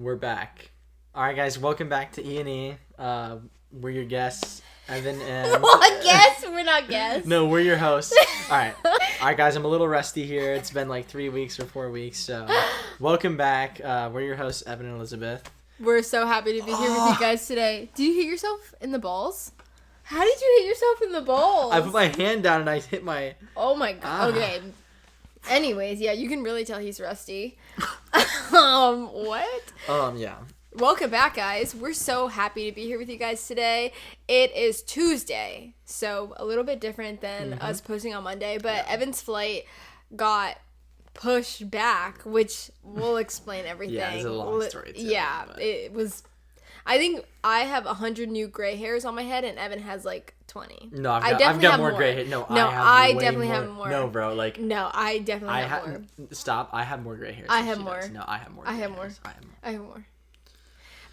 We're back. All right, guys, welcome back to E&E. We're your guests, Evan and... What guests? We're not guests. No, we're your hosts. All right, guys, I'm a little rusty here. It's been like 3 weeks or 4 weeks, so welcome back. We're your hosts, Evan and Elizabeth. We're so happy to be here with you guys today. Did you hit yourself in the balls? How did you hit yourself in the balls? I put my hand down and I hit my... Oh my god. Okay. Anyways, yeah, you can really tell he's rusty. What? Yeah. Welcome back, guys. We're so happy to be here with you guys today. It is Tuesday, so a little bit different than us posting on Monday, but Evan's flight got pushed back, which we'll explain everything. Yeah, it's a long story too. Yeah, but... it was... I think I have 100 new gray hairs on my head, and Evan has like 20. No, I've got more gray hair. No, I definitely have more. No, bro, like... No, I definitely have more. Stop, I have more gray hairs. I have more. No, I have more. I have more.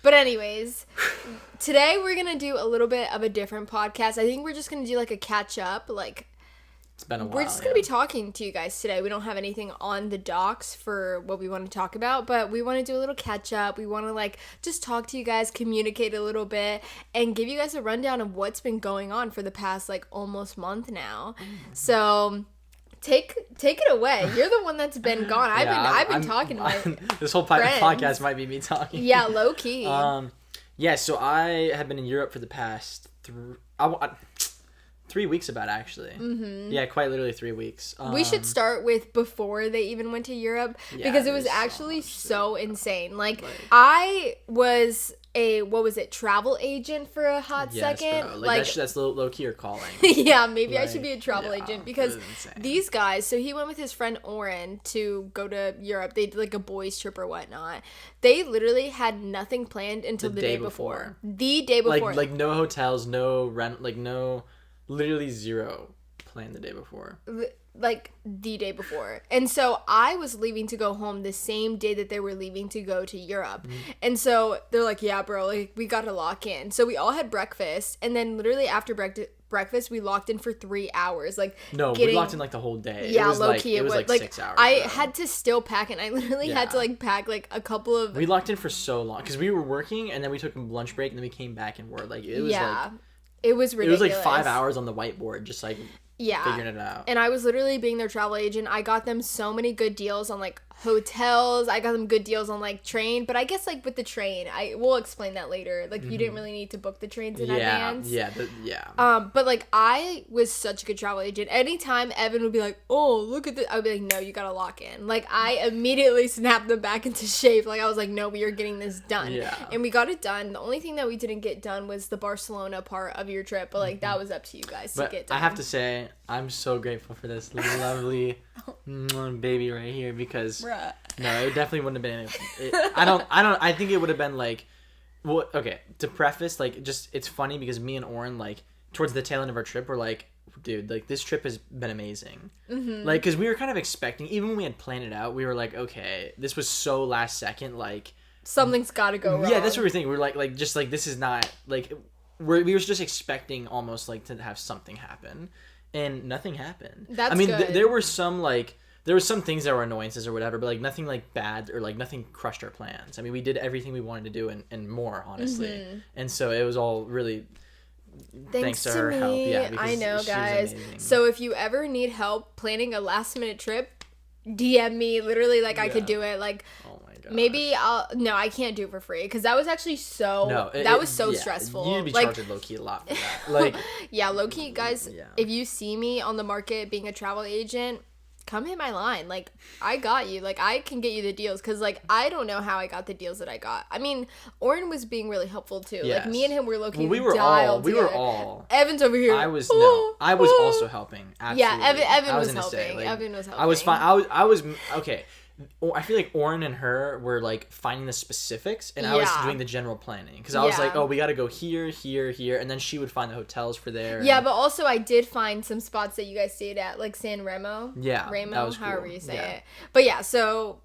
But anyways, today we're going to do a little bit of a different podcast. I think we're just going to do like a catch up, like... It's been a while. We're just going to be talking to you guys today. We don't have anything on the docs for what we want to talk about, but we want to do a little catch up. We want to like just talk to you guys, communicate a little bit, and give you guys a rundown of what's been going on for the past like almost month now. So take it away. You're the one that's been gone. I've been talking to my this whole podcast might be me talking. Yeah, low key. Yeah, so I have been in Europe for the past 3 weeks about actually. Mm-hmm. Yeah, quite literally 3 weeks. We should start with before they even went to Europe because it was actually so insane. Like I was a travel agent for a hot second. Bro. Like that's low key or calling. Yeah, maybe I should be a travel agent because these guys. So he went with his friend Oren to go to Europe. They did like a boys trip or whatnot. They literally had nothing planned until the day before. The day before. Like no hotels, no rent, like no. Literally zero planned the day before. Like, the day before. And so, I was leaving to go home the same day that they were leaving to go to Europe. Mm-hmm. And so, they're like, yeah, bro, like, we gotta lock in. So, we all had breakfast. And then, literally, after breakfast, we locked in for 3 hours. Like, no, we locked in, like, the whole day. Yeah, low-key. It was, like 6 hours. I had to still pack, and I literally had to, like, pack, like, a couple of... We locked in for so long. Because we were working, and then we took a lunch break, and then we came back and were, like, it was, like... It was ridiculous. It was like 5 hours on the whiteboard, just like figuring it out. And I was literally being their travel agent. I got them so many good deals on like hotels. I got them good deals on like train. But I guess like with the train, we'll explain that later. Like you didn't really need to book the trains in advance. But like I was such a good travel agent. Anytime Evan would be like, "Oh, look at this," I would be like, "No, you gotta lock in." Like I immediately snapped them back into shape. Like I was like, "No, we are getting this done." Yeah. And we got it done. The only thing that we didn't get done was the Barcelona part of your trip. But like that was up to you guys to get done. I have to say, I'm so grateful for this lovely baby right here because no, it definitely wouldn't have been. I think it would have been like, well, okay. To preface, like, just it's funny because me and Oren like towards the tail end of our trip were like, dude, like this trip has been amazing. Mm-hmm. Like, because we were kind of expecting, even when we had planned it out, we were like, okay, this was so last second, like something's got to go wrong. Yeah, that's what we were thinking. We were like just like this is not like we were just expecting almost like to have something happen. And nothing happened. That's good. There were some things that were annoyances or whatever, but like nothing like bad or like nothing crushed our plans. I mean, we did everything we wanted to do and more, honestly. Mm-hmm. And so it was all really thanks to her help. Yeah, I know, guys. So if you ever need help planning a last minute trip, DM me. Literally, like I could do it. Like. Maybe I can't do it for free because that was actually that was so stressful. You'd be charged low-key a lot for that. Like, yeah, low-key, guys, if you see me on the market being a travel agent, come hit my line. Like, I got you. Like, I can get you the deals because, like, I don't know how I got the deals that I got. I mean, Oren was being really helpful, too. Yes. Like, me and him were low-key we were all. Evan's over here. I was also helping. Absolutely. Yeah, Evan was helping. Like, Evan was helping. I was fine. I was, okay. I feel like Oren and her were like finding the specifics and I was doing the general planning because I was like, oh, we got to go here, here, here, and then she would find the hotels for there. Yeah, but also I did find some spots that you guys stayed at, like San Remo. Yeah, Remo, that was cool. However you say it. But yeah, so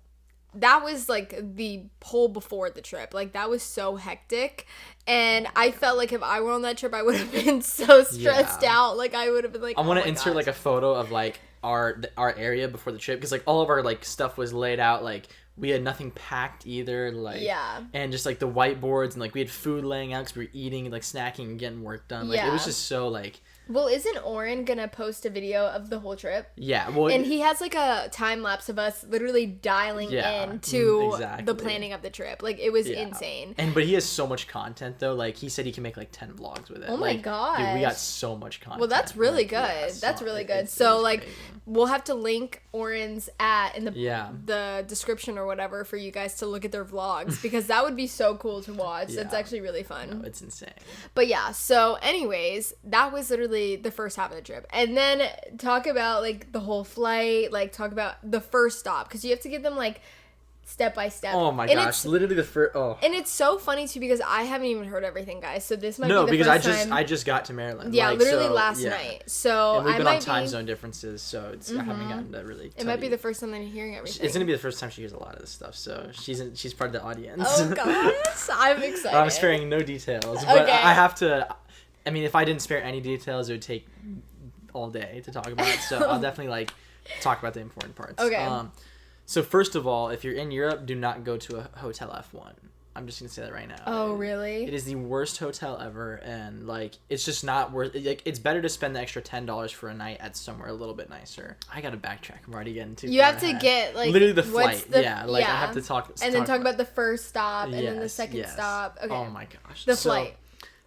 that was like the whole before the trip. Like that was so hectic. And I felt like if I were on that trip, I would have been so stressed out. Like I would have been like, I want to insert like a photo of like our area before the trip because like all of our like stuff was laid out like we had nothing packed either, like, yeah, and just like the whiteboards and like we had food laying out because we were eating and like snacking and getting work done. Like, it was just so like. Well, isn't Oren gonna post a video of the whole trip? Yeah, well, and he has like a time lapse of us literally dialing in to the planning of the trip. Like, it was insane. But he has so much content though. Like, he said he can make like 10 vlogs with it. Oh my gosh, dude, we got so much content. Well, that's really good. Yeah, that's really good. So like, crazy. We'll have to link Oren's in the description or whatever for you guys to look at their vlogs because that would be so cool to watch. That's actually really fun. No, it's insane. But yeah, so anyways, that was literally the first half of the trip. And then talk about like the whole flight, like talk about the first stop because you have to give them like step by step. Oh my gosh, literally the first. Oh. And it's so funny too because I haven't even heard everything, guys. So this might be the first time. I just got to Maryland. Yeah, like, literally last night. So and we've been on time zone differences, so it's I haven't gotten to really. It might be the first time I'm hearing everything. It's gonna be the first time she hears a lot of this stuff, so she's part of the audience. Oh gosh, I'm excited. I'm sparing no details, but okay. I have to. I mean, if I didn't spare any details, it would take all day to talk about. So I'll definitely like talk about the important parts. Okay. So first of all, if you're in Europe, do not go to a Hotel F1. I'm just gonna say that right now. Oh, really? It is the worst hotel ever, and like it's just not worth. Like, it's better to spend the extra $10 for a night at somewhere a little bit nicer. I gotta backtrack. I'm already getting too. You have to get like literally the flight. I have to talk. And then talk about the first stop and then the second stop. Okay. Oh my gosh. The flight.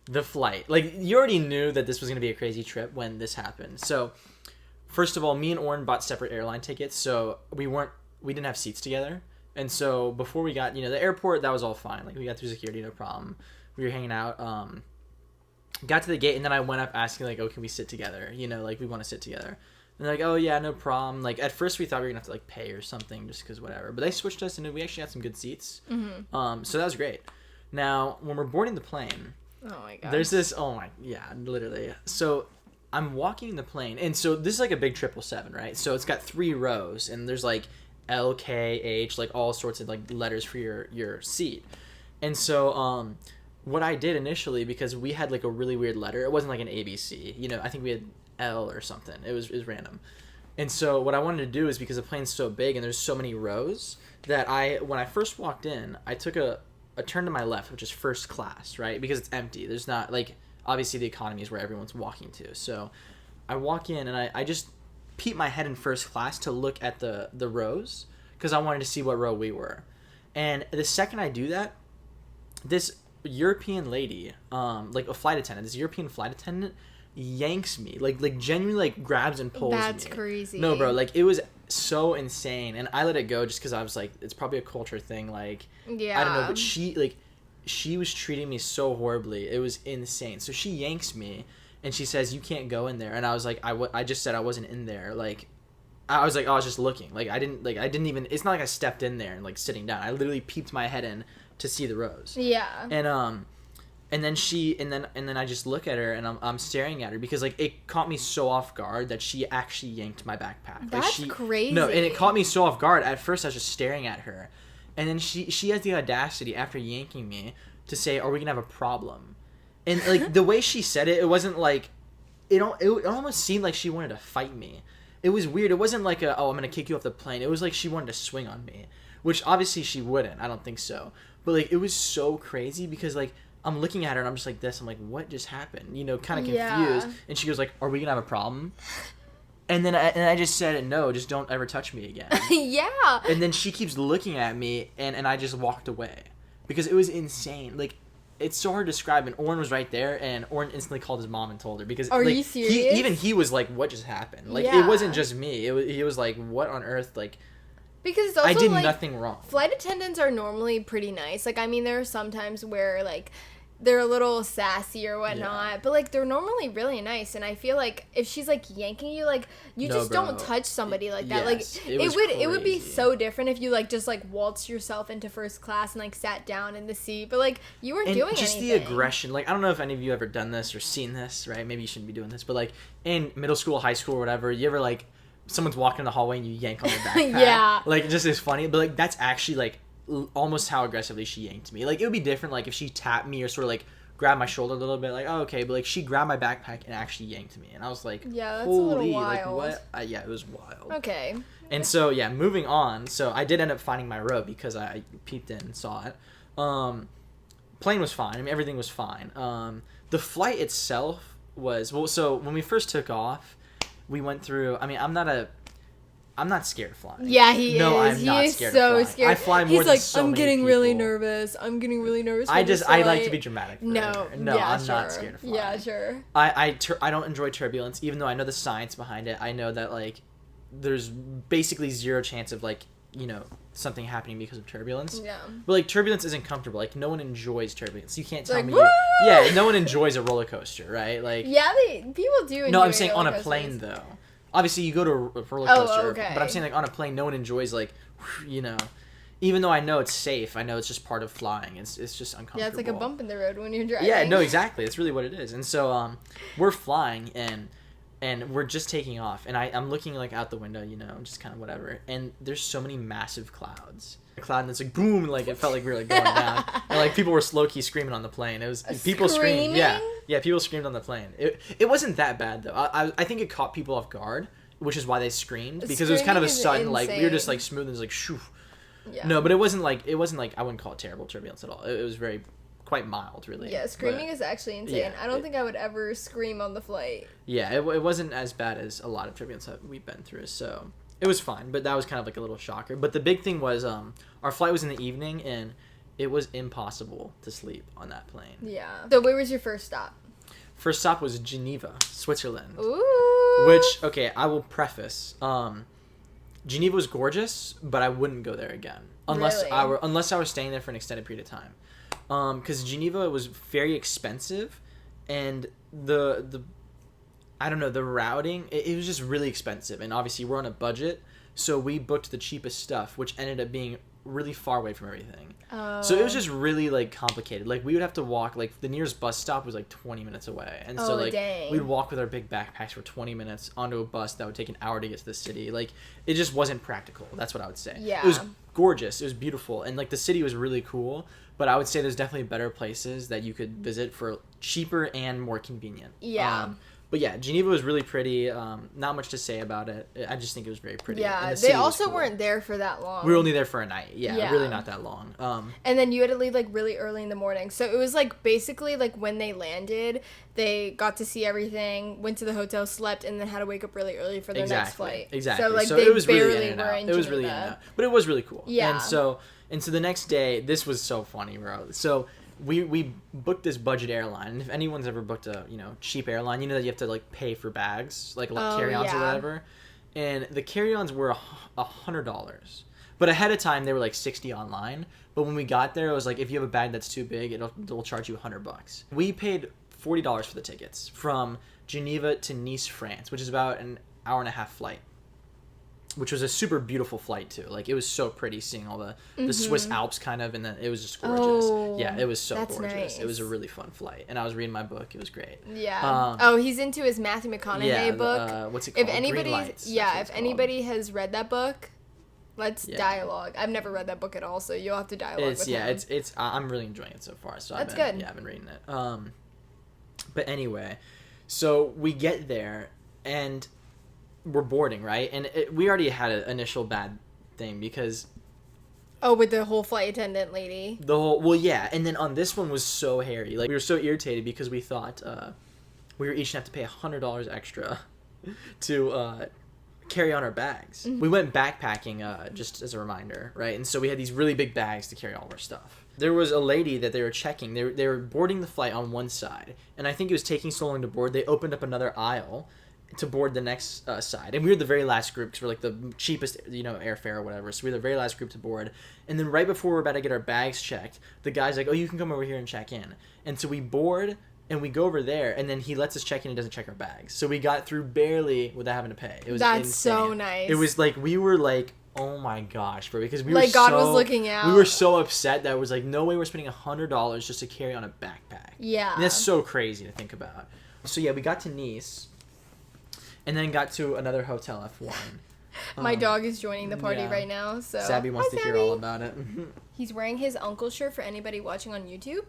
The flight. Like, you already knew that this was gonna be a crazy trip when this happened. So, first of all, me and Oren bought separate airline tickets, so we didn't have seats together. And so before we got, the airport, that was all fine. Like, we got through security, no problem. We were hanging out. Got to the gate, and then I went up asking, like, oh, can we sit together? Like, we want to sit together. And they're like, oh, yeah, no problem. Like, at first we thought we were going to have to, like, pay or something just because whatever. But they switched us, and we actually had some good seats. Mm-hmm. So that was great. Now, when we're boarding the plane... Oh, my God. There's this... Oh, my... Yeah, literally. So... I'm walking the plane, and so this is like a big 777, right? So it's got 3 rows, and there's like L, K, H, like all sorts of like letters for your seat. And so what I did initially, because we had like a really weird letter, it wasn't like an ABC, I think we had L or something. It was random. And so what I wanted to do is, because the plane's so big and there's so many rows, that when I first walked in, I took a turn to my left, which is first class, right? Because it's empty. There's not like... Obviously, the economy is where everyone's walking to. So I walk in, and I just peep my head in first class to look at the rows because I wanted to see what row we were. And the second I do that, this European lady, like a flight attendant, this European flight attendant yanks me, like genuinely like grabs and pulls me. That's crazy. No, bro, like it was so insane. And I let it go just because I was like, it's probably a culture thing. Like, yeah. I don't know, but she was treating me so horribly. It was insane. So she yanks me, and she says, you can't go in there. And I was like, I just said I wasn't in there. Like, I was like, oh, I was just looking. Like, I didn't even, it's not like I stepped in there and, like, sitting down. I literally peeped my head in to see the rows. Yeah. And then I just look at her, and I'm staring at her because, like, it caught me so off guard that she actually yanked my backpack. That's crazy. No, and it caught me so off guard. At first, I was just staring at her. And then she has the audacity, after yanking me, to say, are we going to have a problem? And, like, the way she said it, it wasn't like... It almost seemed like she wanted to fight me. It was weird. It wasn't like I'm going to kick you off the plane. It was like she wanted to swing on me. Which, obviously, she wouldn't. I don't think so. But, like, it was so crazy because, like, I'm looking at her and I'm just like this. I'm like, what just happened? Kind of confused. Yeah. And she goes, like, are we going to have a problem? And then I just said, no, just don't ever touch me again. Yeah. And then she keeps looking at me, and I just walked away. Because it was insane. Like, it's so hard to describe. And Oren was right there, and Oren instantly called his mom and told her. Because, are you serious? He was like, what just happened? Like, It wasn't just me. He was like, what on earth? Like, because it's also, I did like, nothing wrong. Flight attendants are normally pretty nice. Like, I mean, there are some times where, like... they're a little sassy or whatnot, but, like, they're normally really nice, and I feel like if she's, like, yanking you, like, don't touch somebody like that. Yes, like, it would be so different if you, like, just, like, waltzed yourself into first class and, like, sat down in the seat, but, like, you weren't doing just anything. The aggression, like, I don't know if any of you ever done this or seen this, right? Maybe you shouldn't be doing this, but, like, in middle school, high school, or whatever, you ever, like, someone's walking in the hallway and you yank on their backpack? Yeah. Like, it just is funny, but, like, that's actually, like, almost how aggressively she yanked me. Like, it would be different, like, if she tapped me or sort of, like, grabbed my shoulder a little bit, like, oh, okay, but, like, she grabbed my backpack and actually yanked me, and I was like, yeah, that's holy, a little wild. like, what? Yeah, it was wild. Okay. And so yeah, moving on. So I did end up finding my row because I peeped in and saw it. Plane was fine. I mean, everything was fine. The flight itself was so when we first took off, we went through. I mean, I'm not scared of flying. Yeah, he no, is. I'm not He is scared so of flying. scared. I fly more He's than like, so I'm many getting people. really nervous. I'm getting really nervous. I like to be dramatic. No, yeah, I'm sure. not scared of flying. Yeah, sure. I don't enjoy turbulence, even though I know the science behind it. I know that like there's basically zero chance of like something happening because of turbulence. Yeah. But like turbulence isn't comfortable. Like no one enjoys turbulence. You can't tell like, me. Woo! Yeah, no one enjoys a roller coaster, right? Like. Yeah, people do. Enjoy no, I'm saying on a roller plane coasters. though. Obviously, you go to a roller coaster, okay. but I'm saying like on a plane, no one enjoys like, even though I know it's safe, I know it's just part of flying. It's just uncomfortable. Yeah, it's like a bump in the road when you're driving. Yeah, no, exactly. It's really what it is. And so we're flying and we're just taking off, and I'm looking like out the window, just kind of whatever. And there's so many massive clouds. A cloud that's like boom, like it felt like we were like going down, and like people were slow key screaming on the plane. It was people screamed. Yeah, people screamed on the plane. It wasn't that bad though. I think it caught people off guard, which is why they screamed because it was kind of a sudden like we were just like smooth and it was like shoo. Yeah. No, but it wasn't like I wouldn't call it terrible turbulence at all. It was very quite mild, really. Yeah, screaming is actually insane. Yeah, I don't think I would ever scream on the flight. Yeah, it wasn't as bad as a lot of turbulence that we've been through, so it was fine. But that was kind of like a little shocker. But the big thing was our flight was in the evening, and it was impossible to sleep on that plane. Yeah. So where was your first stop? First stop was Geneva, Switzerland. Ooh. Which, okay, I will preface. Geneva was gorgeous, but I wouldn't go there again unless I was staying there for an extended period of time. Because Geneva was very expensive, and the I don't know, the routing, it was just really expensive, and obviously we're on a budget, so we booked the cheapest stuff, which ended up being really far away from everything. Oh. So it was just really like complicated. Like we would have to walk, like the nearest bus stop was like 20 minutes away, and so like we'd walk with our big backpacks for 20 minutes onto a bus that would take an hour to get to the city. Like it just wasn't practical. That's what I would say. Yeah. It was gorgeous. It was beautiful, and like the city was really cool. But I would say there's definitely better places that you could visit for cheaper and more convenient. Yeah. But yeah, Geneva was really pretty. Not much to say about it. I just think it was very pretty. Yeah, they also weren't there for that long. We were only there for a night. Yeah, really not that long. And then you had to leave like really early in the morning. So it was like basically like when they landed, they got to see everything, went to the hotel, slept, and then had to wake up really early for their next flight. Exactly. So like so they it was barely really in and were out. in It was Geneva. really in and out. But it was really cool. Yeah. And so the next day, this was so funny, bro. So we booked this budget airline, and if anyone's ever booked a cheap airline, you know that you have to like pay for bags, like carry-ons or whatever. And the carry-ons were $100, but ahead of time they were like $60 online. But when we got there, it was like if you have a bag that's too big, it'll charge you $100. We paid $40 for the tickets from Geneva to Nice, France, which is about an hour and a half flight. Which was a super beautiful flight too. Like it was so pretty seeing all the Swiss Alps kind of, and then it was just gorgeous. Oh, yeah, it was so gorgeous. Nice. It was a really fun flight, and I was reading my book. It was great. Yeah. He's into his Matthew McConaughey book. What's it called? If anybody, Green Lights, if anybody has read that book, let's dialogue. I've never read that book at all, so you'll have to dialogue with him. It's I'm really enjoying it so far. So that's good. Yeah, I've been reading it. But anyway, so we get there and we're boarding, right? And we already had an initial bad thing because with the whole flight attendant lady. And then on this one was so hairy. Like we were so irritated because we thought we were each gonna have to pay $100 extra to carry on our bags. Mm-hmm. We went backpacking just as a reminder, right? And so we had these really big bags to carry all of our stuff. There was a lady that they were checking. They were boarding the flight on one side, and I think it was taking so long to board. They opened up another aisle to board the next side, and we were the very last group because we're like the cheapest airfare or whatever, so we were the very last group to board. And then right before we're about to get our bags checked, the guy's like, oh, you can come over here and check in. And so we board and we go over there, and then he lets us check in and doesn't check our bags, so we got through barely without having to pay. It was insane. So nice. It was like we were like, oh my gosh, bro, because we like were God was looking out. We were so upset that it was like, no way we're spending $100 just to carry on a backpack. Yeah. And that's so crazy to think about. So yeah, we got to Nice and then got to another hotel, F1. My dog is joining the party right now, so Sabby wants to hear all about it. He's wearing his uncle shirt for anybody watching on YouTube.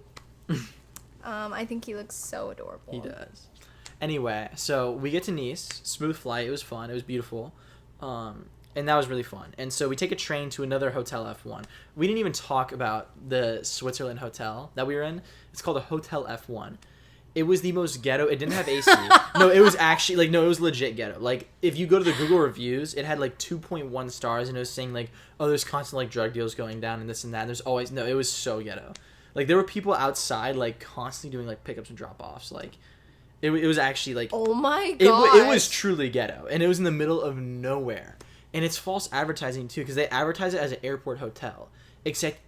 I think he looks so adorable. He does. Anyway, so we get to Nice, smooth flight. It was fun. It was beautiful. And that was really fun. And so we take a train to another Hotel F1. We didn't even talk about the Switzerland hotel that we were in. It's called a Hotel F1. It was the most ghetto. It didn't have AC. No, it was actually, like, no, it was legit ghetto. Like, if you go to the Google reviews, it had, like, 2.1 stars, and it was saying, like, oh, there's constant, like, drug deals going down and this and that. And there's always, no, it was so ghetto. Like, there were people outside, like, constantly doing, like, pickups and drop-offs. Like, it was actually, like... Oh, my God. It was truly ghetto. And it was in the middle of nowhere. And it's false advertising, too, because they advertise it as an airport hotel. Except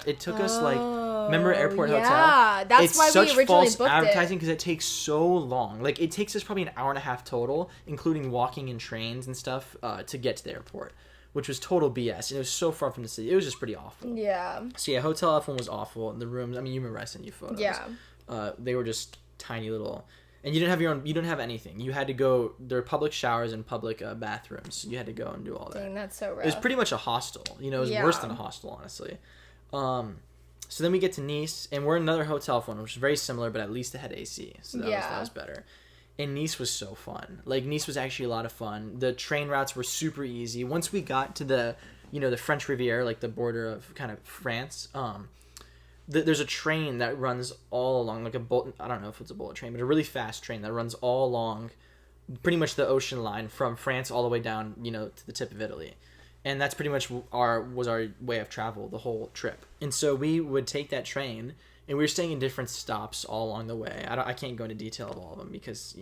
it took us, like... Remember Airport Hotel? Yeah, that's why we originally booked it. It's such false advertising because it takes so long. Like, it takes us probably an hour and a half total, including walking in trains and stuff, to get to the airport, which was total BS. And it was so far from the city. It was just pretty awful. Yeah. So, yeah, Hotel F1 was awful. And the rooms, I mean, you remember I sent you photos. Yeah. They were just tiny little... And you didn't have your own... You didn't have anything. You had to go... There were public showers and public bathrooms. You had to go and do all that. Dang, that's so rough. It was pretty much a hostel. You know, it was worse than a hostel, honestly. So then we get to Nice, and we're in another Hotel F1, which is very similar, but at least it had AC. So that was better. And Nice was so fun. Like, Nice was actually a lot of fun. The train routes were super easy. Once we got to the French Riviera, like the border of kind of France, there's a train that runs all along, like I don't know if it's a bullet train, but a really fast train that runs all along pretty much the ocean line from France all the way down, to the tip of Italy. And that's pretty much our way of travel the whole trip. And so we would take that train, and we were staying in different stops all along the way. I can't go into detail of all of them because,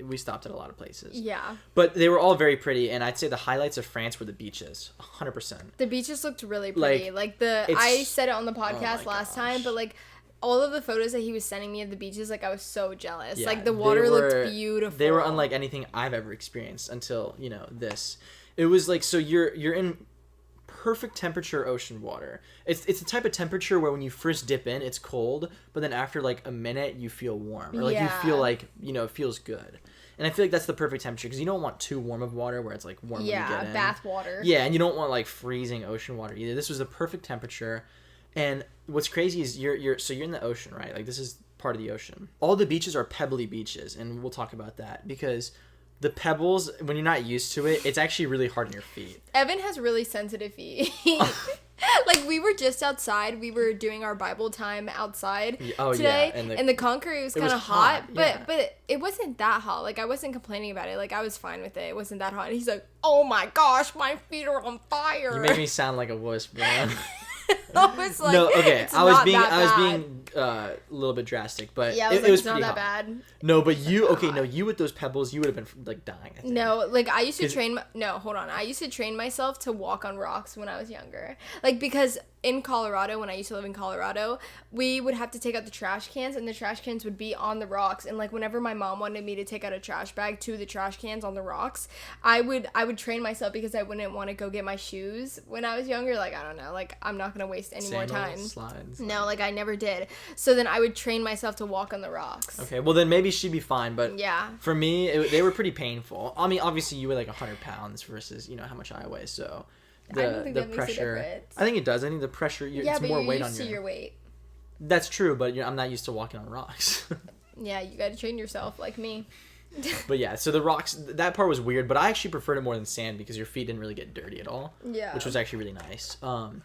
we stopped at a lot of places. Yeah. But they were all very pretty, and I'd say the highlights of France were the beaches, 100%. The beaches looked really pretty. I said it on the podcast last time, but, like, all of the photos that he was sending me of the beaches, like, I was so jealous. Yeah, like, the water looked beautiful. They were unlike anything I've ever experienced until, this. It was like, so you're in perfect temperature ocean water. It's the type of temperature where when you first dip in, it's cold, but then after like a minute, you feel warm. Or like you feel like, it feels good. And I feel like that's the perfect temperature because you don't want too warm of water where it's like warm when you get in. Bath water. Yeah, and you don't want like freezing ocean water either. This was the perfect temperature. And what's crazy is you're in the ocean, right? Like this is part of the ocean. All the beaches are pebbly beaches, and we'll talk about that because the pebbles, when you're not used to it, it's actually really hard on your feet. Evan has really sensitive feet. Like, we were just outside. We were doing our Bible time outside today. Yeah. And the concrete was kind of hot. But it wasn't that hot. Like, I wasn't complaining about it. Like, I was fine with it. It wasn't that hot. And he's like, oh my gosh, my feet are on fire. You made me sound like a wuss, bro. I was like, no, okay. I was being a little bit drastic, but it was pretty not that bad. No, but you with those pebbles, you would have been like dying. I think. No, like I used to train. I used to train myself to walk on rocks when I was younger. Like because in Colorado, when I used to live in Colorado, we would have to take out the trash cans, and the trash cans would be on the rocks. And like whenever my mom wanted me to take out a trash bag to the trash cans on the rocks, I would train myself because I wouldn't want to go get my shoes when I was younger. Like I don't know, like I'm not gonna waste any more time. Slides. No, like I never did. So then I would train myself to walk on the rocks. Okay, well then maybe she'd be fine, but yeah, for me they were pretty painful. I mean, obviously you weigh like 100 pounds versus how much I weigh, so. I don't think that pressure. Makes a difference. I think it does. I think the pressure. It's more weight on you. Yeah, but you're used to your weight. That's true, but I'm not used to walking on rocks. Yeah, you got to train yourself like me. But yeah, so the rocks, that part was weird, but I actually preferred it more than sand because your feet didn't really get dirty at all. Yeah. Which was actually really nice. And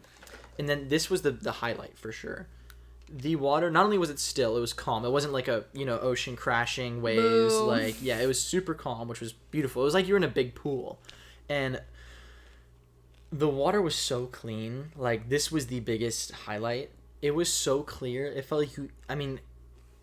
then this was the highlight for sure. The water, not only was it still, it was calm. It wasn't like a, ocean crashing waves. Boom. Like, yeah, it was super calm, which was beautiful. It was like you were in a big pool. And the water was so clean. Like, this was the biggest highlight. It was so clear. It felt like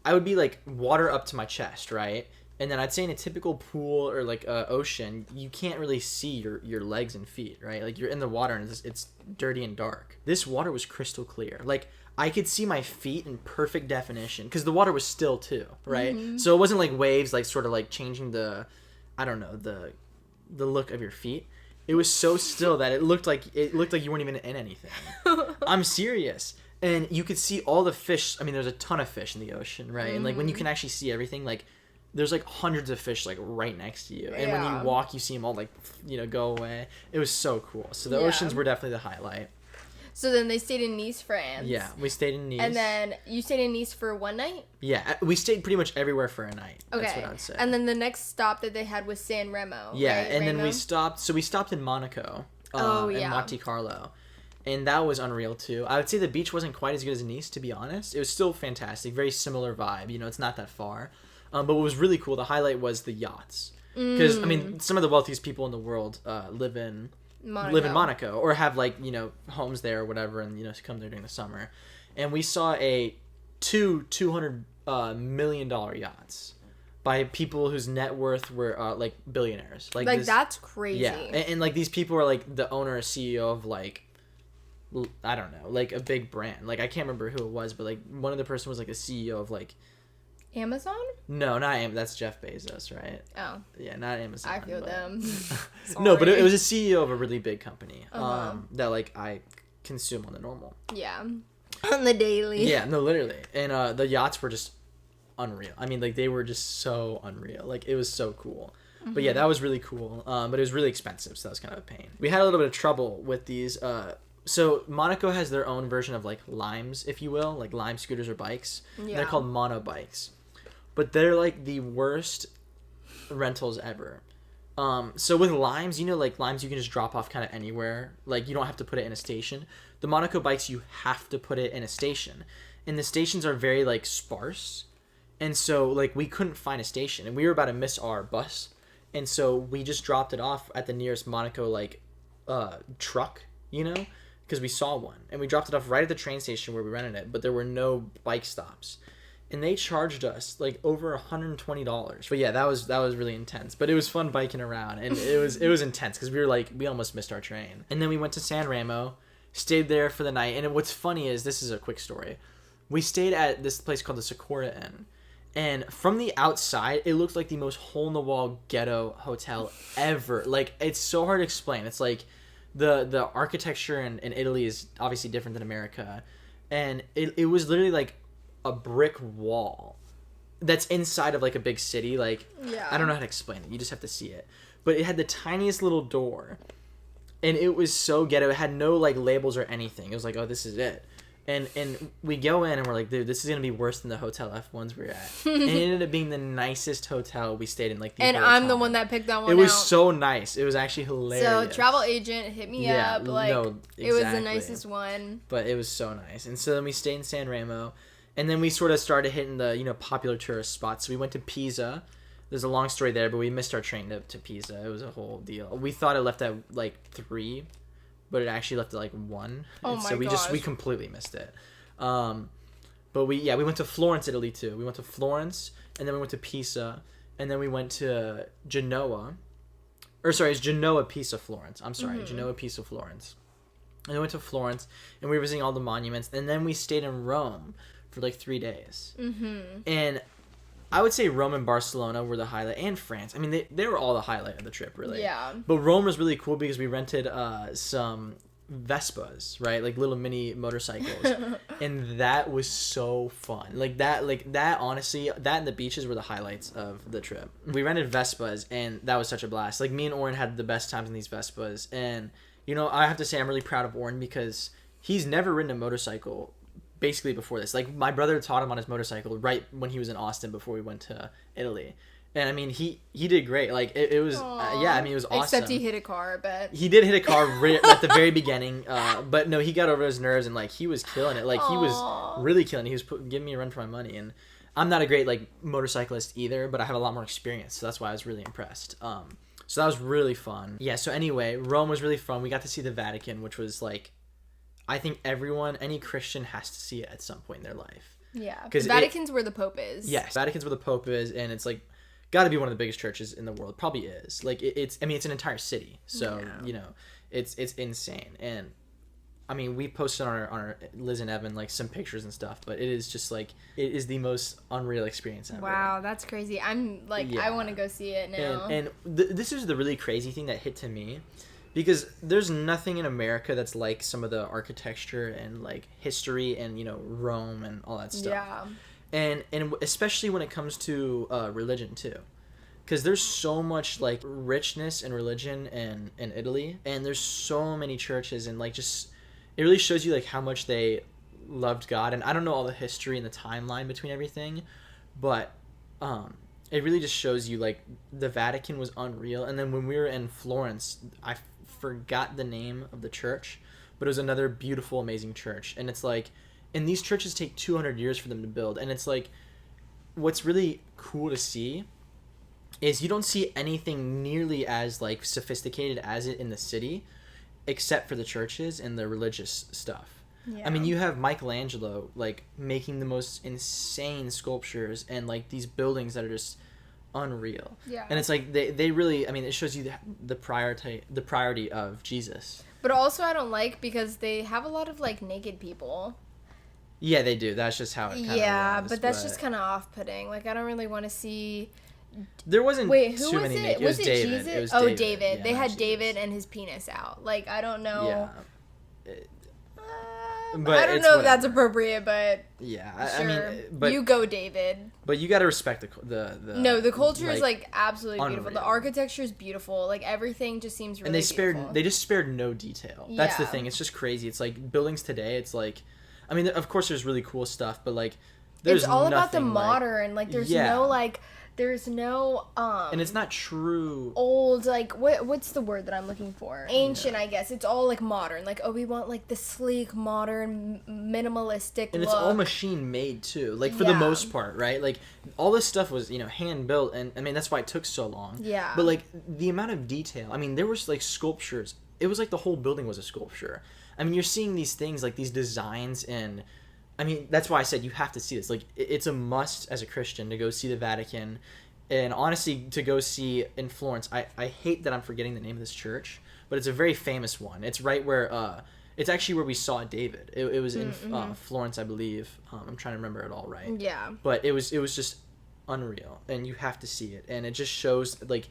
I would be like water up to my chest, right? And then I'd say in a typical pool or like ocean, you can't really see your legs and feet, right? Like you're in the water and it's dirty and dark. This water was crystal clear. Like I could see my feet in perfect definition because the water was still too, right? Mm-hmm. So it wasn't like waves like sort of like changing the look of your feet. It was so still that it looked like you weren't even in anything. I'm serious. And you could see all the fish. I mean, there's a ton of fish in the ocean, right? Mm-hmm. And like when you can actually see everything, like there's like hundreds of fish like right next to you. And when you walk, you see them all like, go away. It was so cool. So the oceans were definitely the highlight. So then they stayed in Nice, France. Yeah, we stayed in Nice. And then you stayed in Nice for one night? Yeah, we stayed pretty much everywhere for a night. Okay. That's what I would say. And then the next stop that they had was San Remo. Yeah, right? and Remo? then we stopped in Monaco. And Monte Carlo. And that was unreal too. I would say the beach wasn't quite as good as Nice, to be honest. It was still fantastic, very similar vibe. You know, it's not that far. But what was really cool, the highlight was the yachts. Because, I mean, some of the wealthiest people in the world live in Monaco or have, like, you know, homes there or whatever, and, you know, come there during the summer. And we saw two $200 million yachts by people whose net worth were like billionaires. Like that's crazy. Yeah, and like these people are like the owner or CEO of like, I don't know, like a big brand. Like I can't remember who it was, but like one of the person was like a CEO of like Amazon? No, not Amazon. That's Jeff Bezos, right? Oh. Yeah, not Amazon. I feel them. No, but it was a CEO of a really big company that like I consume on the normal. Yeah. On the daily. Yeah, no, literally. And the yachts were just unreal. I mean, like they were just so unreal. Like it was so cool. But yeah, that was really cool. But it was really expensive, so that was kind of a pain. We had a little bit of trouble with these. So Monaco has their own version of like limes, if you will, like lime scooters or bikes. Yeah. They're called mono bikes. But they're like the worst rentals ever. So with limes, you know, like limes you can just drop off kind of anywhere. Like you don't have to put it in a station. The Monaco bikes, you have to put it in a station. And the stations are very like sparse. And so like we couldn't find a station. And we were about to miss our bus. And so we just dropped it off at the nearest Monaco like truck, you know, because we saw one. And we dropped it off right at the train station where we rented it. But there were no bike stops. And they charged us like over $120. But yeah, that was really intense. But it was fun biking around, and it was intense because we almost missed our train. And then we went to San Remo, stayed there for the night. And what's funny is, this is a quick story. We stayed at this place called the Sakura Inn, and from the outside, it looked like the most hole in the wall ghetto hotel ever. Like it's so hard to explain. It's like the architecture in Italy is obviously different than America, and it was literally like a brick wall that's inside of like a big city. Like I don't know how to explain it, you just have to see it. But it had the tiniest little door, and it was so ghetto. It had no like labels or anything. It was like, oh, this is it. And we go in and we're like, dude, this is gonna be worse than the Hotel F1s we're at. And it ended up being the nicest hotel we stayed in like the and whole I'm time. The one that picked that one. It was so nice. It was actually hilarious. So travel agent hit me up, like it was the nicest one. But it was so nice. And so then we stayed in San Remo. And then we sort of started hitting the, you know, popular tourist spots. So we went to Pisa. There's a long story there, but we missed our train to Pisa. It was a whole deal. We thought it left at like 3, but it actually left at like 1. Oh my gosh. We completely missed it. But we went to Florence, Italy too. We went to Florence, and then we went to Pisa, and then we went to Genoa. Or sorry, it's Genoa, Pisa, Florence. I'm sorry, Genoa, Pisa, Florence. And we went to Florence, and we were visiting all the monuments, and then we stayed in Rome for like 3 days. And I would say Rome and Barcelona were the highlight, and France. I mean, they were all the highlight of the trip, really. Yeah. But Rome was really cool because we rented some Vespas, right? Like little mini motorcycles. And that was so fun. Like that honestly, that and the beaches were the highlights of the trip. We rented Vespas, and that was such a blast. Like me and Oren had the best times in these Vespas. And, you know, I have to say I'm really proud of Oren because he's never ridden a motorcycle basically before this. Like my brother taught him on his motorcycle right when he was in Austin before we went to Italy. And I mean, he did great. Like it was, I mean, it was awesome. Except he hit a car, but he did hit a car at the very beginning. But no, he got over his nerves and like he was killing it. Like he was really killing it. He was giving me a run for my money. And I'm not a great like motorcyclist either, but I have a lot more experience, so that's why I was really impressed. So that was really fun. Yeah. So anyway, Rome was really fun. We got to see the Vatican, which was like, I think any Christian has to see it at some point in their life. Yeah, because Vatican's where the Pope is. Yes, Vatican's where the Pope is, and it's like got to be one of the biggest churches in the world. Probably is. Like it's. I mean, it's an entire city, so you know, it's insane. And I mean, we posted on our Liz and Evan like some pictures and stuff, but it is just like it is the most unreal experience ever. Wow, that's crazy. I'm like, I want to go see it now. And this is the really crazy thing that hit to me. Because there's nothing in America that's like some of the architecture and like history and, you know, Rome and all that stuff. Yeah. And especially when it comes to religion too. Because there's so much like richness in religion in Italy. And there's so many churches and like just it really shows you like how much they loved God. And I don't know all the history and the timeline between everything, but it really just shows you like the Vatican was unreal. And then when we were in Florence, I forgot the name of the church, but it was another beautiful, amazing church. And it's like, and these churches take 200 years for them to build. And it's like, what's really cool to see is you don't see anything nearly as like sophisticated as it in the city, except for the churches and the religious stuff. Yeah. I mean, you have Michelangelo like making the most insane sculptures and like these buildings that are just unreal. Yeah. And it's like they really, I mean, it shows you the priority of Jesus. But also I don't like because they have a lot of like naked people. Yeah, they do. That's just how it kind of was, but that's just kind of off-putting. Like I don't really want to see. There wasn't Wait, too who was many it? naked. Was it was it David. Jesus? It was David. David. Yeah, they had Jesus. David and his penis out. Like I don't know. Yeah. But I don't know if that's appropriate, but yeah, sure. I mean, but you go, David. But you got to respect the culture is like absolutely unreal. beautiful. The architecture is beautiful. Like everything just seems really. And they just spared no detail. Yeah. That's the thing. It's just crazy. It's like buildings today. It's like, I mean, of course, there's really cool stuff, but like, there's it's all about the modern. Like, there's no like. There's no and it's not true old, like what's the word that I'm looking for? Ancient, yeah. I guess. It's all like modern. Like, oh, we want like the sleek, modern, minimalistic and look. It's all machine made too. Like for the most part, right? Like all this stuff was, hand built, and I mean that's why it took so long. Yeah. But like the amount of detail. I mean, there was like sculptures. It was like the whole building was a sculpture. I mean, you're seeing these things like these designs and I mean, that's why I said you have to see this. Like, it's a must as a Christian to go see the Vatican. And honestly, to go see in Florence, I hate that I'm forgetting the name of this church, but it's a very famous one. It's right where, it's actually where we saw David. It was in Florence, I believe. I'm trying to remember it all right. Yeah. But it was just unreal, and you have to see it. And it just shows, like,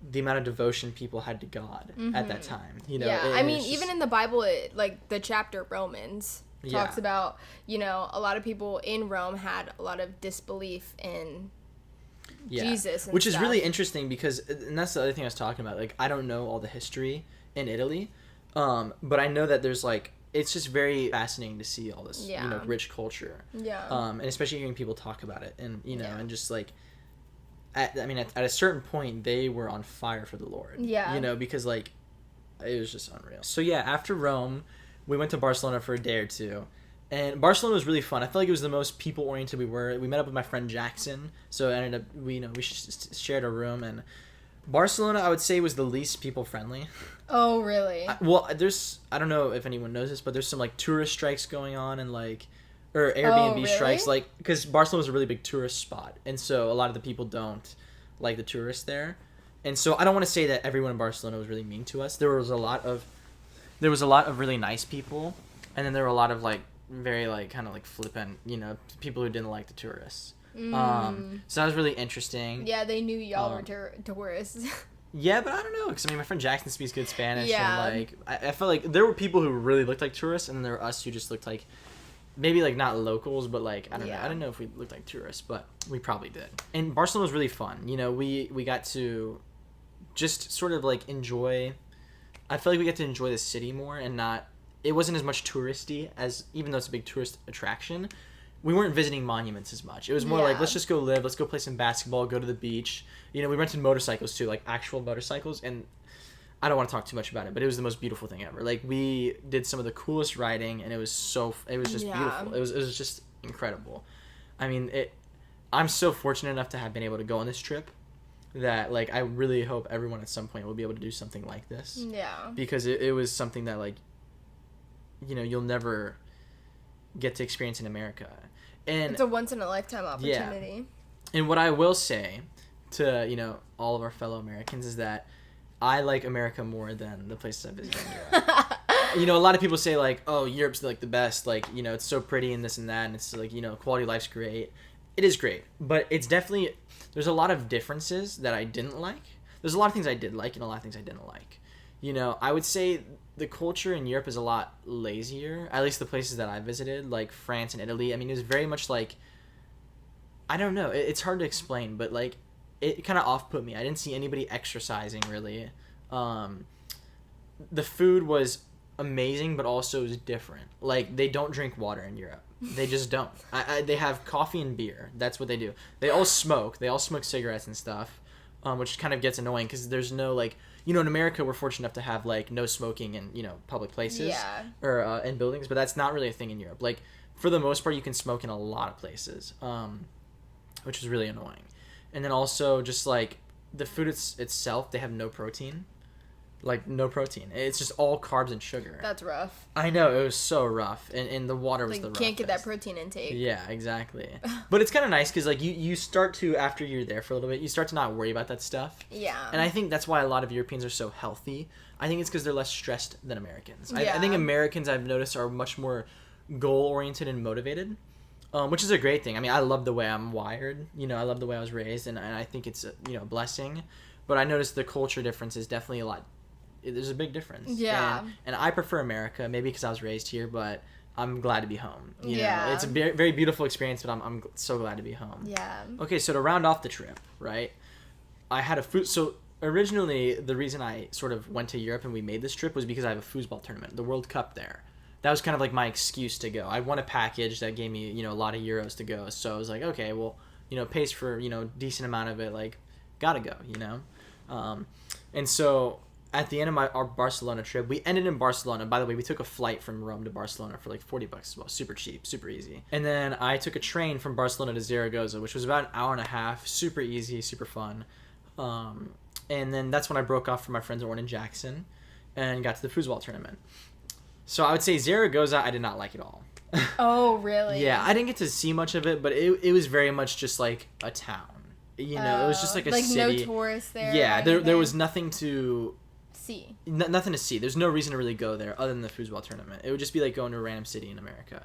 the amount of devotion people had to God at that time. Yeah, I mean, even in the Bible, like, the chapter Romans talks about, a lot of people in Rome had a lot of disbelief in Jesus and which stuff. Is really interesting because, and that's the other thing I was talking about, like, I don't know all the history in Italy, but I know that there's, like, it's just very fascinating to see all this, rich culture. Yeah. And especially hearing people talk about it and, and just, like, at a certain point, they were on fire for the Lord. Yeah. Because, like, it was just unreal. So, yeah, after Rome, we went to Barcelona for a day or two. And Barcelona was really fun. I felt like it was the most people-oriented we were. We met up with my friend Jackson. So it ended up, we shared a room. And Barcelona, I would say, was the least people-friendly. Oh, really? I don't know if anyone knows this, but there's some, like, tourist strikes going on and, like, or Airbnb strikes. Like, because Barcelona was a really big tourist spot. And so a lot of the people don't like the tourists there. And so I don't want to say that everyone in Barcelona was really mean to us. There was a lot of really nice people, and then there were a lot of like very like kind of like flippant, people who didn't like the tourists. So that was really interesting. Yeah, they knew y'all were tourists. Yeah, but I don't know, because I mean my friend Jackson speaks good Spanish, and like I felt like there were people who really looked like tourists, and then there were us who just looked like maybe like not locals, but like I don't know. I don't know if we looked like tourists, but we probably did. And Barcelona was really fun. We got to just sort of like enjoy. I feel like we get to enjoy the city more and it wasn't as much touristy as, even though it's a big tourist attraction, we weren't visiting monuments as much. It was more like, let's just go live, let's go play some basketball, go to the beach. We rented motorcycles too, like actual motorcycles, and I don't want to talk too much about it, but it was the most beautiful thing ever. Like, we did some of the coolest riding, and it was just beautiful. It was just incredible. I mean, I'm so fortunate enough to have been able to go on this trip that, like, I really hope everyone at some point will be able to do something like this. Yeah. Because it was something that, like, you'll never get to experience in America. And it's a once-in-a-lifetime opportunity. Yeah. And what I will say to, all of our fellow Americans is that I like America more than the places I've visited in Europe. A lot of people say, like, oh, Europe's, like, the best. Like, it's so pretty and this and that, and it's, like, quality of life's great. It is great. But it's definitely... There's a lot of differences that I didn't like. There's a lot of things I did like and a lot of things I didn't like. I would say the culture in Europe is a lot lazier, at least the places that I visited, like France and Italy. I mean, it was very much like, I don't know, it's hard to explain, but like, it kind of off-put me. I didn't see anybody exercising, really. The food was amazing, but also is different. Like, they don't drink water in Europe. They just don't. They have coffee and beer. That's what they do. They all smoke. They all smoke cigarettes and stuff, which kind of gets annoying because there's no, like, in America, we're fortunate enough to have, like, no smoking in, public places or in buildings, but that's not really a thing in Europe. Like, for the most part, you can smoke in a lot of places, which is really annoying. And then also, just, like, the food itself, they have no protein. Like, no protein. It's just all carbs and sugar. That's rough. I know, it was so rough. And the water was the roughest. Can't get that protein intake. Yeah, exactly. But it's kind of nice because, like, you start to, after you're there for a little bit, you start to not worry about that stuff. Yeah. And I think that's why a lot of Europeans are so healthy. I think it's because they're less stressed than Americans. Yeah. I think Americans, I've noticed, are much more goal-oriented and motivated, which is a great thing. I mean, I love the way I'm wired. I love the way I was raised, and I think it's a blessing. But I noticed the culture difference is definitely there's a big difference. Yeah. And I prefer America, maybe because I was raised here, but I'm glad to be home. You know? It's a very, very beautiful experience, but I'm so glad to be home. Yeah. Okay, so to round off the trip, right? I had so originally the reason I sort of went to Europe and we made this trip was because I have a foosball tournament, the World Cup there. That was kind of like my excuse to go. I won a package that gave me, a lot of euros to go. So I was like, okay, well, pays for, decent amount of it, like, gotta go, and so at the end of our Barcelona trip, we ended in Barcelona. By the way, we took a flight from Rome to Barcelona for like $40 as well. Super cheap, super easy. And then I took a train from Barcelona to Zaragoza, which was about an hour and a half. Super easy, super fun. And then that's when I broke off from my friends Owen and Jackson and got to the foosball tournament. So I would say Zaragoza, I did not like at all. Oh, really? Yeah, I didn't get to see much of it, but it was very much just like a town. It was just like a city. Like no tourists there? Yeah, there was nothing to see. Nothing to see. There's no reason to really go there other than the foosball tournament. It would just be like going to a random city in America,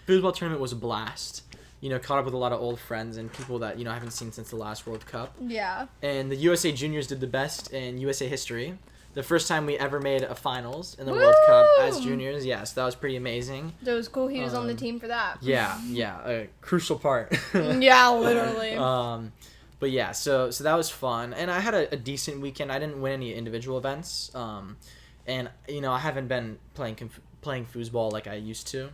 Foosball tournament was a blast. Caught up with a lot of old friends and people that, I haven't seen since the last World Cup. Yeah. And the USA Juniors did the best in USA history. The first time we ever made a finals in the Woo! World Cup as juniors. Yeah, so that was pretty amazing. That was cool. He was on the team for that. Yeah, a crucial part. Yeah, literally. But yeah, so that was fun. And I had a decent weekend. I didn't win any individual events. And, I haven't been playing foosball like I used to.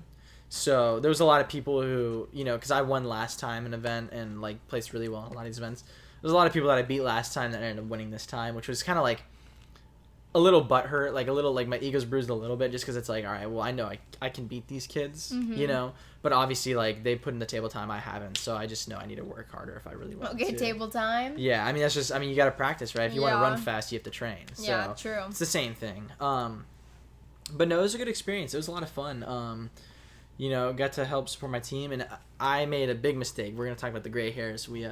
So there was a lot of people who, because I won last time an event and, like, placed really well in a lot of these events. There's a lot of people that I beat last time that ended up winning this time, which was kind of, like, a little butthurt, like, a little, like, my ego's bruised a little bit just because it's like, all right, well, I know I can beat these kids, But obviously, like, they put in the table time, I haven't, so I just know I need to work harder if I really want to. Okay, table time? Yeah, I mean, that's just, you got to practice, right? If you want to run fast, you have to train. So yeah, true. It's the same thing. But no, it was a good experience. It was a lot of fun. Got to help support my team, and I made a big mistake. We're going to talk about the gray hairs we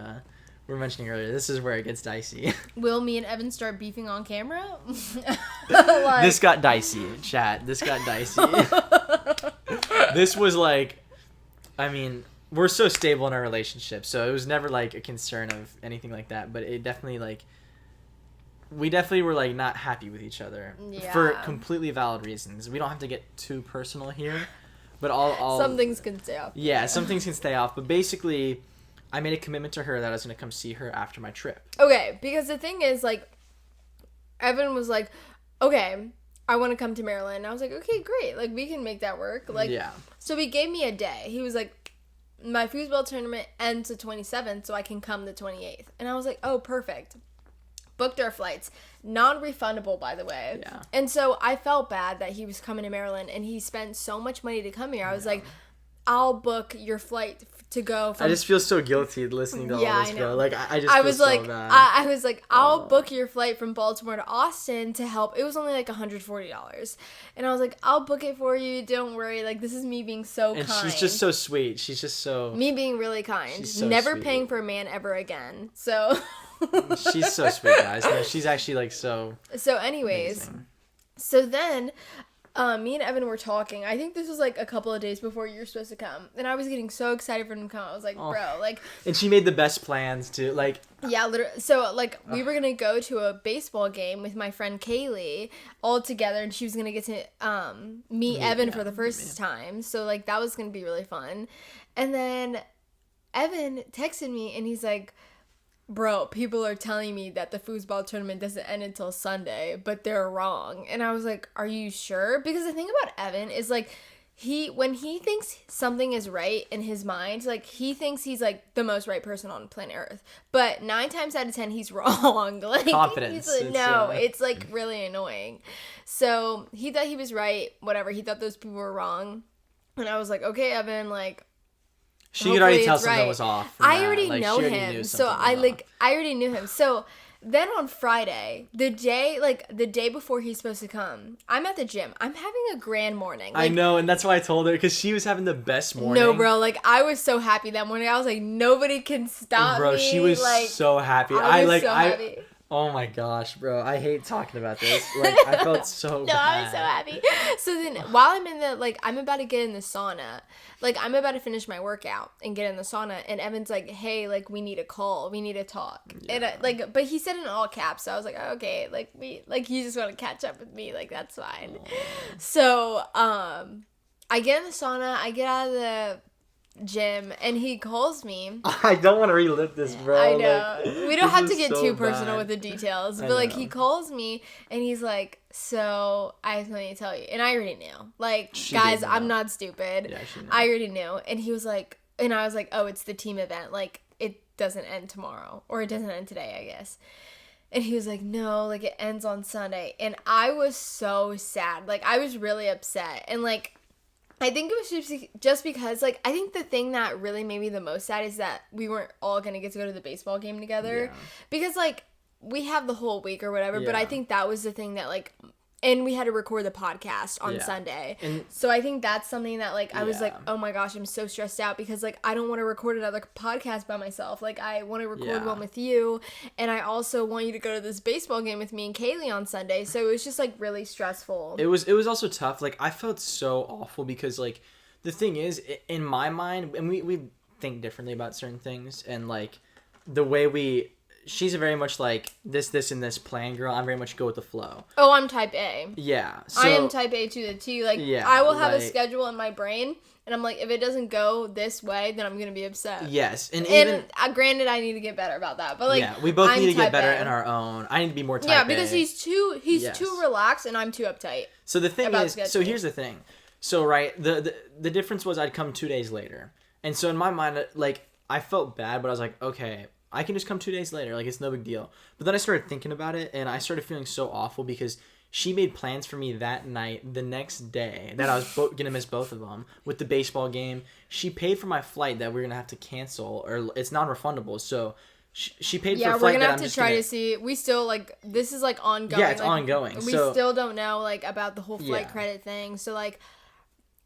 were mentioning earlier. This is where it gets dicey. Will me and Evan start beefing on camera? This got dicey, chat. This got dicey. This was like, we're so stable in our relationship, so it was never like a concern of anything like that, but it definitely like, we definitely were like not happy with each other for completely valid reasons. We don't have to get too personal here, but all some things can stay off. Yeah, some things can stay off, but basically I made a commitment to her that I was going to come see her after my trip. Okay, because the thing is, like, Evan was like, okay, I want to come to Maryland. I was like, okay, great. Like, we can make that work. Like, yeah. So he gave me a day. He was like, my foosball tournament ends the 27th, so I can come the 28th. And I was like, oh, perfect. Booked our flights. Non-refundable, by the way. Yeah. And so I felt bad that he was coming to Maryland, and he spent so much money to come here. I was like, I'll book your flight to go from... I just feel so guilty listening to all this, bro. Like, I just feel so bad. I was like, I'll book your flight from Baltimore to Austin to help. It was only like $140. And I was like, I'll book it for you. Don't worry. Like, this is me being so kind. And she's just so sweet. She's just so... Me being really kind. So never sweet. paying for a man ever again. So... She's so sweet, guys. No, she's actually, like, so... So, anyways. Amazing. So then... me and Evan were talking. I think this was like a couple of days before you were supposed to come. And I was getting so excited for him to come. I was like, bro, like... And she made the best plans, too. Like... Yeah, literally. So, like, we were going to go to a baseball game with my friend Kaylee all together. And she was going to get to meet Evan for the first time. So, like, that was going to be really fun. And then Evan texted me and he's like... bro, people are telling me that the foosball tournament doesn't end until Sunday, but they're wrong. And I was like, are you sure? Because the thing about Evan is, like, when he thinks something is right in his mind, like, he thinks he's, like, the most right person on planet Earth. But 9 times out of 10, he's wrong. Like, confidence. It's, like, really annoying. So he thought he was right. Whatever. He thought those people were wrong. And I was like, okay, Evan, like, she could already tell something was off. I already know him. So I already knew him. So then on Friday, the day before he's supposed to come, I'm at the gym. I'm having a grand morning. Like, I know, and that's why I told her, because she was having the best morning. No, bro, like, I was so happy that morning. I was like, nobody can stop me. Bro, she was like, so happy. I was so happy. Oh my gosh, bro. I hate talking about this. Like, I felt so bad. No, I was so happy. So then, while I'm in the, like, I'm about to get in the sauna. Like, I'm about to finish my workout and get in the sauna. And Evan's like, hey, like, we need a call. We need to talk. Yeah. And, but he said in all caps. So I was like, oh, okay. Like, you just want to catch up with me. Like, that's fine. Oh. So, I get in the sauna. I get out of the gym, and he calls me. I don't want to relive this, bro. I know. Like, we don't have to get too personal with the details, but like, he calls me and he's like, so I have something to tell you. And I already knew. Like, guys, I'm not stupid. Yeah, I already knew. And he was like, and I was like, oh, it's the team event. Like, it doesn't end tomorrow, or it doesn't end today, I guess. And he was like, no, like, it ends on Sunday. And I was so sad. Like, I was really upset. And like, I think it was just because, like, I think the thing that really made me the most sad is that we weren't all going to get to go to the baseball game together. Yeah. Because, like, we have the whole week or whatever, but I think that was the thing that, like, and we had to record the podcast on Sunday. And so I think that's something that, like, I was like, oh my gosh, I'm so stressed out because, like, I don't want to record another podcast by myself. Like, I want to record one with you. And I also want you to go to this baseball game with me and Kaylee on Sunday. So it was just, like, really stressful. It was also tough. Like, I felt so awful because, like, the thing is, in my mind, and we think differently about certain things. And, like, the way she's a very much like this and this plan girl. I'm very much go with the flow. Oh, I'm type A. Yeah. So, I am type A to the T. Like, I will have a schedule in my brain, and I'm like, if it doesn't go this way, then I'm going to be upset. Yes. And granted, I need to get better about that. But, like, yeah, we both need to get better in our own. I need to be more type A. Yeah, because he's too relaxed, and I'm too uptight. So the thing is, so here's the thing. So, right, the difference was I'd come 2 days later. And so in my mind, like, I felt bad, but I was like, okay, I can just come 2 days later. Like, it's no big deal. But then I started thinking about it, and I started feeling so awful because she made plans for me that night, the next day, that I was going to miss both of them with the baseball game. She paid for my flight that we're going to have to cancel, or it's non-refundable. So she paid for a flight. Yeah, we're going to have to try to see. We still, like, this is, like, ongoing. Yeah, it's like, ongoing. We still don't know, like, about the whole flight credit thing. So, like,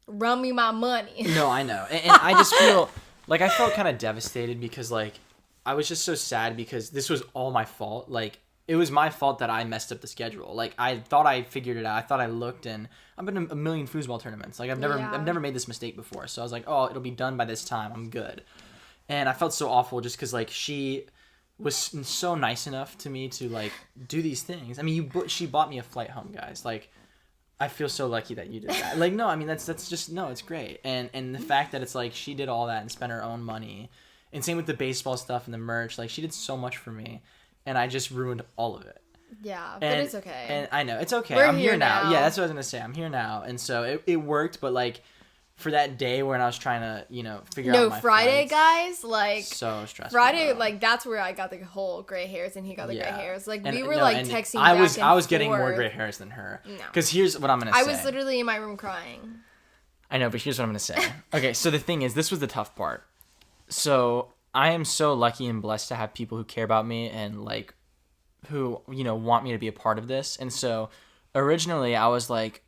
run me my money. No, I know. And I just feel, like, I felt kind of devastated because, like, I was just so sad because this was all my fault. Like, it was my fault that I messed up the schedule. Like, I thought I figured it out. I thought I looked, and I've been in a million foosball tournaments. Like, I've never made this mistake before. So I was like, oh, it'll be done by this time. I'm good. And I felt so awful just because, like, she was so nice enough to me to, like, do these things. I mean, she bought me a flight home, guys. Like, I feel so lucky that you did that. Like, no, I mean, that's just, no, it's great. And the fact that it's, like, she did all that and spent her own money. And same with the baseball stuff and the merch. Like, she did so much for me, and I just ruined all of it. Yeah, but it's okay. And I know, it's okay. I'm here now. Yeah, that's what I was going to say. I'm here now. And so it worked, but, like, for that day when I was trying to, figure out my Friday, flights, guys, like... So stressful. Friday, bro. Like, that's where I got the whole gray hairs, and he got the gray hairs. Like, we were, texting I was getting more gray hairs than her. No. Because here's what I'm going to say. I was literally in my room crying. I know, but here's what I'm going to say. Okay, so the thing is, this was the tough part. So... I am so lucky and blessed to have people who care about me and, like, who, want me to be a part of this. And so originally I was like,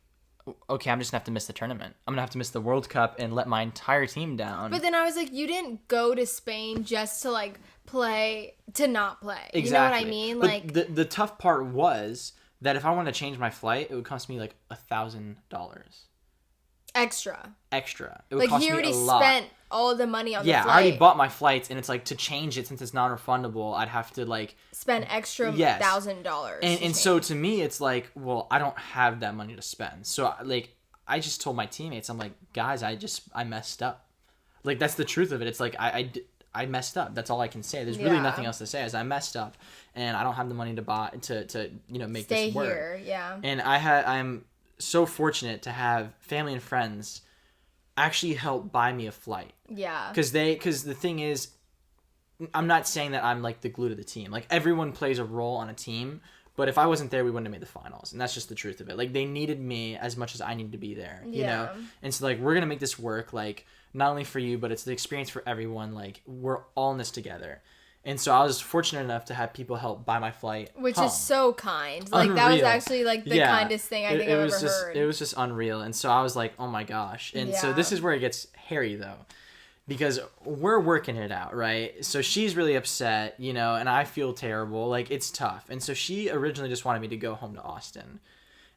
okay, I'm just going to have to miss the tournament. I'm going to have to miss the World Cup and let my entire team down. But then I was like, you didn't go to Spain just to, like, not play. Exactly. You know what I mean? But like, the tough part was that if I wanted to change my flight, it would cost me, like, $1,000. Extra. It would cost me a lot. He already spent all the money on the flight. Yeah, I already bought my flights, and it's like, to change it, since it's non-refundable, I'd have to, like... spend extra $1,000. And so to me, it's like, well, I don't have that money to spend. So, like, I just told my teammates, I'm like, guys, I messed up. Like, that's the truth of it. It's like, I messed up. That's all I can say. There's really nothing else to say, as I messed up, and I don't have the money to buy to make this work. Stay here, yeah. And I'm so fortunate to have family and friends actually help buy me a flight. Yeah. Because the thing is, I'm not saying that I'm like the glue to the team. Like, everyone plays a role on a team, but if I wasn't there, we wouldn't have made the finals. And that's just the truth of it. Like, they needed me as much as I needed to be there, you know? And so, like, we're going to make this work, like, not only for you, but it's the experience for everyone. Like, we're all in this together. And so I was fortunate enough to have people help buy my flight Which home. is so kind. Like, Unreal. that was actually, like, the kindest thing I think I've ever heard. It was just unreal. And so I was like, oh my gosh. And so this is where it gets hairy, though. Because we're working it out, right? So she's really upset, you know, and I feel terrible. Like, it's tough. And so she originally just wanted me to go home to Austin.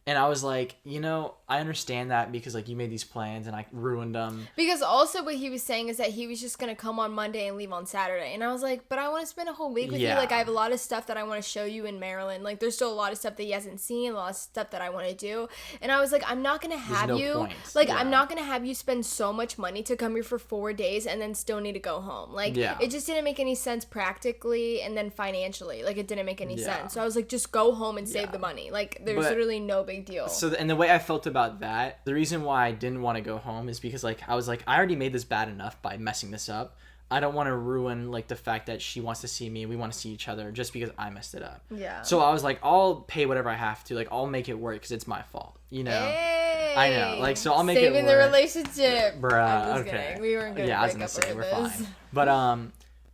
And I was like, you know, I understand that because, like, you made these plans and I ruined them. Because also what he was saying is that he was just going to come on Monday and leave on Saturday. And I was like, but I want to spend a whole week with you. Like, I have a lot of stuff that I want to show you in Maryland. Like, there's still a lot of stuff that he hasn't seen, a lot of stuff that I want to do. And I was like, I'm not going to have I'm not going to have you spend so much money to come here for 4 days and then still need to go home. Like, it just didn't make any sense practically and then financially. Like, it didn't make any sense. So I was like, just go home and save the money. Like, there's literally no big deal. So, and the way I felt about that, the reason why I didn't want to go home is because, like, I was like, I already made this bad enough by messing this up. I don't want to ruin, like, the fact that she wants to see me, we want to see each other, just because I messed it up. Yeah. So I was like, I'll pay whatever I have to. Like, I'll make it work because it's my fault, you know? Hey, I know. Like, so I'll make it work. Saving the relationship. Bruh, I'm just okay. kidding. We weren't going to break up over this. Fine.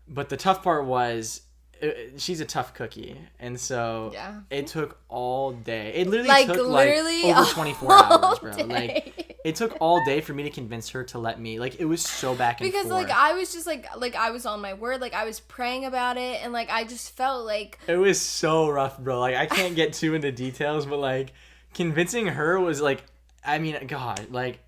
But the tough part was, she's a tough cookie, and so it took all day. It literally took over 24 hours, bro. Day. Like, it took all day for me to convince her to let me. Like, it was so back and forth. Because, like, I was just like I was on my word. Like, I was praying about it, and, like, I just felt like it was so rough, bro. Like, I can't get too into details, but, like, convincing her was like, I mean, God, like,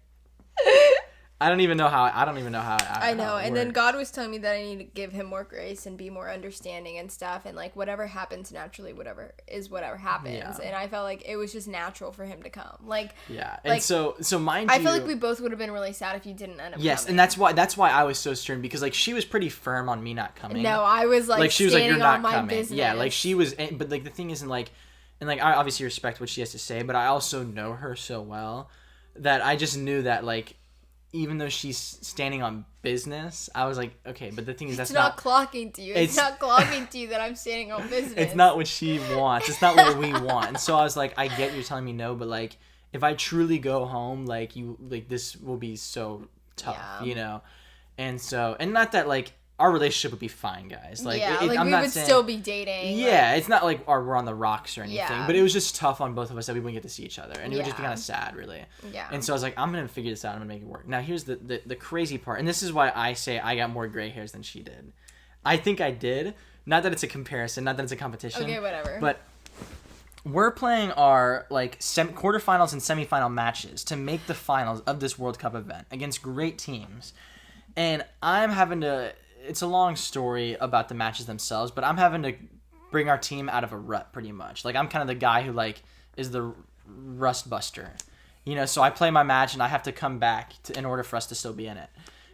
I don't even know how. I know. And then God was telling me that I need to give him more grace and be more understanding and stuff. And, like, whatever happens naturally, whatever happens. Yeah. And I felt like it was just natural for him to come. Like, yeah. And like, so mind you, I feel like we both would have been really sad if you didn't end up coming. And that's why I was so stern, because, like, she was pretty firm on me not coming. No, I was like she was like, you're not coming. Business. Yeah, like, she was, but, like, the thing isn't, like, and, like, I obviously respect what she has to say, but I also know her so well that I just knew that, like, even though she's standing on business, I was like, okay, but the thing is, that's not clocking to you. It's not clocking to you that I'm standing on business. It's not what she wants. It's not what we want. And so I was like, I get you're telling me no, but, like, if I truly go home, like, this will be so tough, you know? And so, and not that, like, our relationship would be fine, guys. Like, we would still be dating. Yeah, like, it's not like we're on the rocks or anything, but it was just tough on both of us that we wouldn't get to see each other, and it would just be kind of sad, really. Yeah. And so I was like, I'm gonna figure this out. I'm gonna make it work. Now, here's the crazy part, and this is why I say I got more gray hairs than she did. I think I did. Not that it's a comparison, not that it's a competition. Okay, whatever. But we're playing our, like, quarterfinals and semifinal matches to make the finals of this World Cup event against great teams, and I'm having to. It's a long story about the matches themselves, but I'm having to bring our team out of a rut pretty much. Like, I'm kind of the guy who, like, is the rust buster, you know, so I play my match and I have to come back in order for us to still be in it.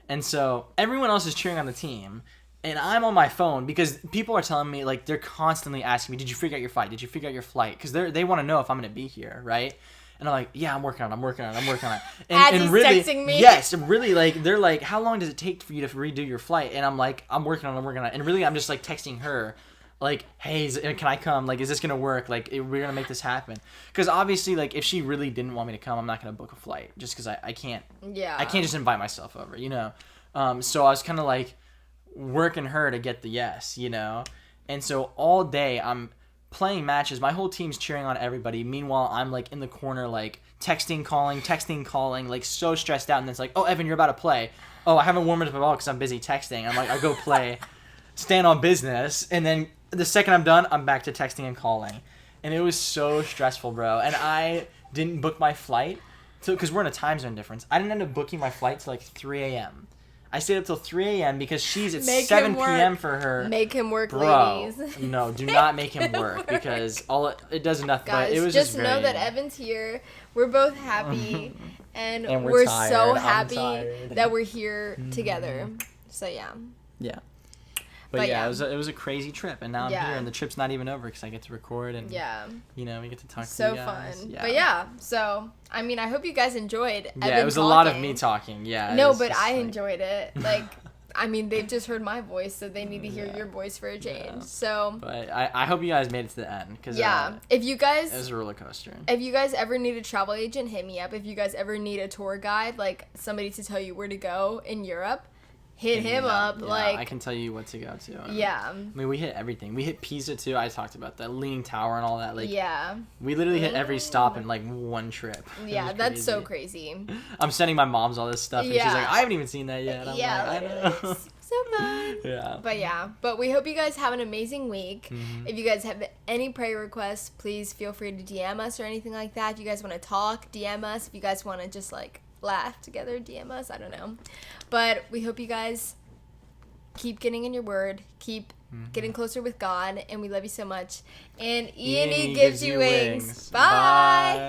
And so everyone else is cheering on the team, and I'm on my phone because people are telling me, like, they're constantly asking me, did you figure out your flight? Did you figure out your flight? Because they want to know if I'm going to be here, right? And I'm like, yeah, I'm working on it. And really, texting me. Yes, really, like, they're like, how long does it take for you to redo your flight? And I'm like, I'm working on it. And really, I'm just, like, texting her, like, hey, can I come? Like, is this going to work? Like, we're going to make this happen. Because obviously, like, if she really didn't want me to come, I'm not going to book a flight just because I can't. Yeah. I can't just invite myself over, you know? So I was kind of, like, working her to get the yes, you know? And so all day, I'm playing matches. My whole team's cheering on everybody. Meanwhile, I'm, like, in the corner, like, texting, calling, like, so stressed out. And then it's like, oh, Evan, you're about to play. Oh, I haven't warmed up at all because I'm busy texting. I'm like, I go play, stand on business, and then the second I'm done, I'm back to texting and calling. And it was so stressful, bro. And I didn't book my flight because we're in a time zone difference. I didn't end up booking my flight till, like, 3 a.m. I stayed up till 3 a.m. because she's at 7 p.m. for her. Make him work, bro, ladies. No, do not make him work because it does nothing. Guys, but it was just very, know that Evan's here. We're both happy, and we're so tired. happy that we're here together. So yeah. Yeah. But yeah, it was a crazy trip, and now I'm Yeah. here, and the trip's not even over because I get to record and Yeah. you know, we get to talk to So you guys. fun. Yeah. But yeah, so I mean, I hope you guys enjoyed. Yeah, Evan it was talking. a lot of me talking. Yeah. No, it's but just, I like, enjoyed it. Like, I mean, they've just heard my voice, so they need to hear your voice for a change. Yeah. So. But I hope you guys made it to the end because Yeah, if you guys. it was a roller coaster. If you guys ever need a travel agent, hit me up. If you guys ever need a tour guide, like somebody to tell you where to go in Europe, hit him up. Yeah, like I can tell you what to go to. Yeah. I mean, we hit everything. We hit Pisa too. I talked about that Leaning Tower and all that. Like, yeah. we literally hit every stop in like one trip. It Yeah, was that's so crazy. crazy. I'm sending my mom's all this stuff, and she's Yeah. like, I haven't even seen that yet. I'm Yeah, like, I literally. know. So fun. Yeah. But we hope you guys have an amazing week. Mhm. If you guys have any prayer requests, please feel free to DM us or anything like that. If you guys want to talk, DM us. If you guys want to just like laugh together, DM us. I don't know. But we hope you guys keep getting in your word, keep getting closer with God, and we love you so much. And E&E gives you wings. Bye.